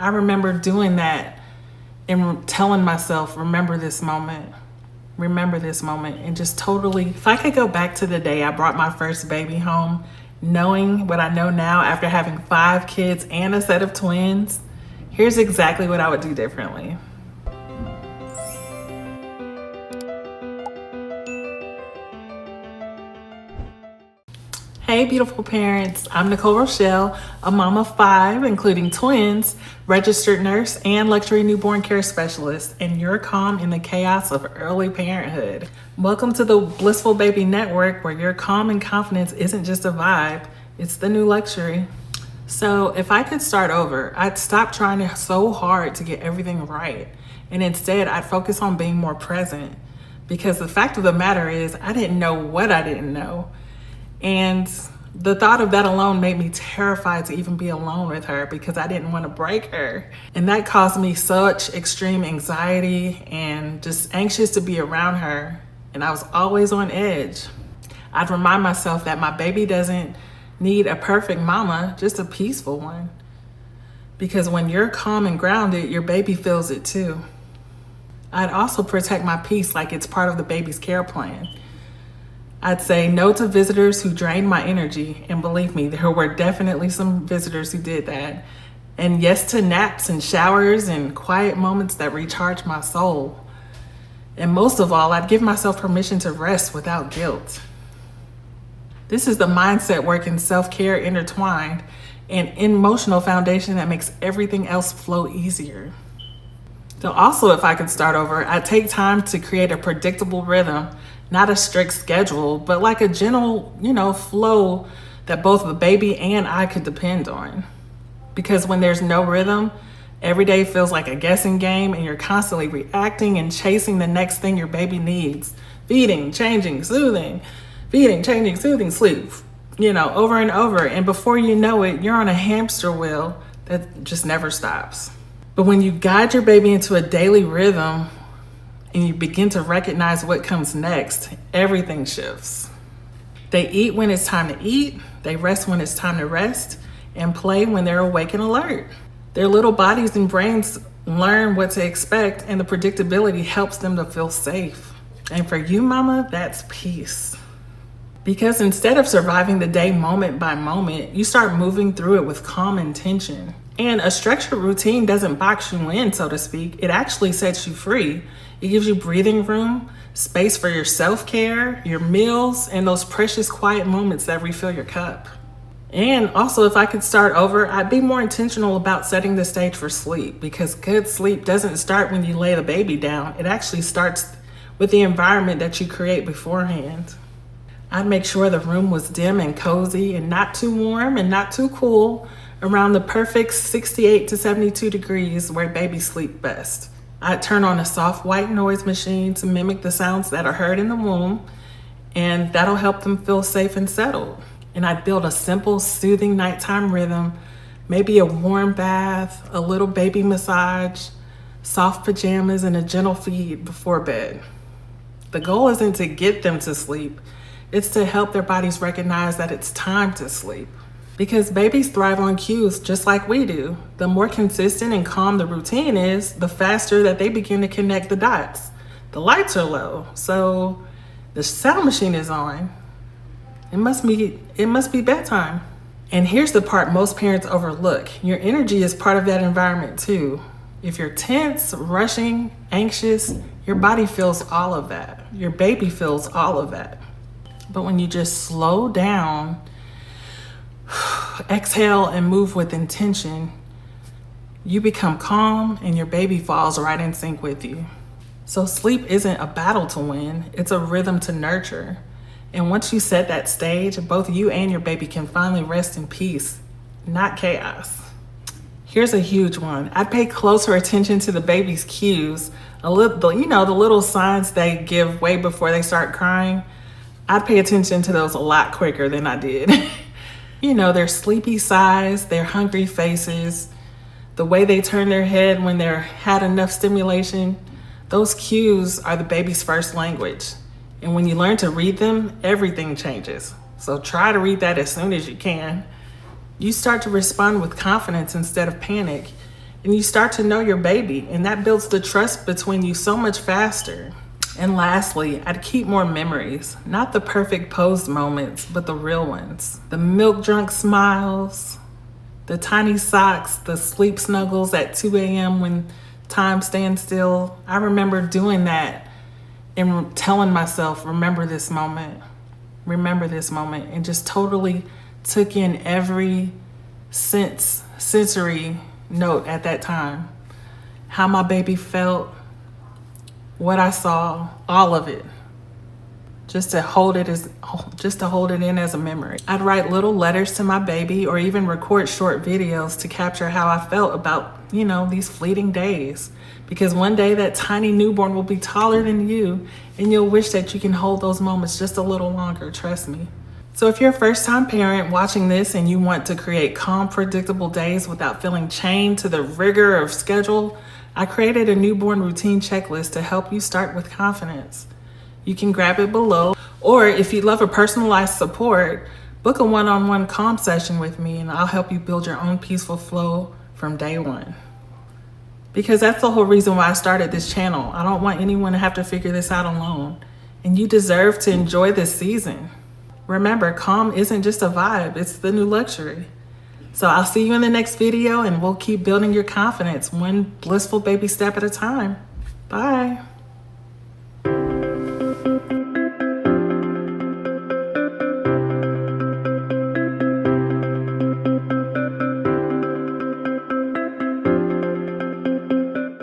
I remember doing that and telling myself, remember this moment, and just totally, if I could go back to the day I brought my first baby home, knowing what I know now after having 5 kids and a set of twins, here's exactly what I would do differently. Hey, beautiful parents. I'm Nicole Roshell, a mom of 5, including twins, registered nurse, and luxury newborn care specialist, and you're calm in the chaos of early parenthood. Welcome to the Blissful Baby Network, where your calm and confidence isn't just a vibe, it's the new luxury. So if I could start over, I'd stop trying so hard to get everything right, and instead I'd focus on being more present, because the fact of the matter is I didn't know what I didn't know. And the thought of that alone made me terrified to even be alone with her because I didn't want to break her. And that caused me such extreme anxiety and just anxious to be around her. And I was always on edge. I'd remind myself that my baby doesn't need a perfect mama, just a peaceful one. Because when you're calm and grounded, your baby feels it too. I'd also protect my peace like it's part of the baby's care plan. I'd say no to visitors who drained my energy, and believe me, there were definitely some visitors who did that. And yes to naps and showers and quiet moments that recharge my soul. And most of all, I'd give myself permission to rest without guilt. This is the mindset work and self-care intertwined, and emotional foundation that makes everything else flow easier. So also, if I could start over, I'd take time to create a predictable rhythm, not a strict schedule, but like a gentle, flow that both the baby and I could depend on. Because when there's no rhythm, every day feels like a guessing game and you're constantly reacting and chasing the next thing your baby needs. Feeding, changing, soothing, feeding, changing, soothing, sleep, over and over. And before you know it, you're on a hamster wheel that just never stops. But when you guide your baby into a daily rhythm, and you begin to recognize what comes next, everything shifts. They eat when it's time to eat, they rest when it's time to rest, and play when they're awake and alert. Their little bodies and brains learn what to expect, and the predictability helps them to feel safe. And for you, mama, that's peace. Because instead of surviving the day moment by moment, you start moving through it with calm intention. And a structured routine doesn't box you in, so to speak. It actually sets you free. It gives you breathing room, space for your self-care, your meals, and those precious quiet moments that refill your cup. And also, if I could start over, I'd be more intentional about setting the stage for sleep, because good sleep doesn't start when you lay the baby down. It actually starts with the environment that you create beforehand. I'd make sure the room was dim and cozy and not too warm and not too cool, around the perfect 68 to 72 degrees where babies sleep best. I'd turn on a soft white noise machine to mimic the sounds that are heard in the womb, and that'll help them feel safe and settled. And I'd build a simple, soothing nighttime rhythm, maybe a warm bath, a little baby massage, soft pajamas, and a gentle feed before bed. The goal isn't to get them to sleep, it's to help their bodies recognize that it's time to sleep. Because babies thrive on cues just like we do. The more consistent and calm the routine is, the faster that they begin to connect the dots. The lights are low, so the sound machine is on. It must be bedtime. And here's the part most parents overlook. Your energy is part of that environment too. If you're tense, rushing, anxious, your body feels all of that. Your baby feels all of that. But when you just slow down, exhale, and move with intention, you become calm and your baby falls right in sync with you. So sleep isn't a battle to win, it's a rhythm to nurture. And once you set that stage, both you and your baby can finally rest in peace, not chaos. Here's a huge one. I'd pay closer attention to the baby's cues, the little signs they give way before they start crying. I'd pay attention to those a lot quicker than I did. Their sleepy sighs, their hungry faces, the way they turn their head when they're had enough stimulation. Those cues are the baby's first language. And when you learn to read them, everything changes. So try to read that as soon as you can. You start to respond with confidence instead of panic. and you start to know your baby, and that builds the trust between you so much faster. And lastly, I'd keep more memories, not the perfect posed moments, but the real ones. The milk drunk smiles, the tiny socks, the sleep snuggles at 2 a.m. when time stands still. I remember doing that and telling myself, remember this moment, and just totally took in every sensory note at that time. How my baby felt, what I saw, all of it. Just to hold it in as a memory. I'd write little letters to my baby or even record short videos to capture how I felt about, these fleeting days. Because one day that tiny newborn will be taller than you, and you'll wish that you can hold those moments just a little longer, trust me. So if you're a first-time parent watching this and you want to create calm, predictable days without feeling chained to the rigor of schedule, I created a newborn routine checklist to help you start with confidence. You can grab it below, or if you'd love a personalized support, book a one-on-one calm session with me and I'll help you build your own peaceful flow from day one. Because that's the whole reason why I started this channel. I don't want anyone to have to figure this out alone. And you deserve to enjoy this season. Remember, calm isn't just a vibe, it's the new luxury. So I'll see you in the next video and we'll keep building your confidence one blissful baby step at a time. Bye.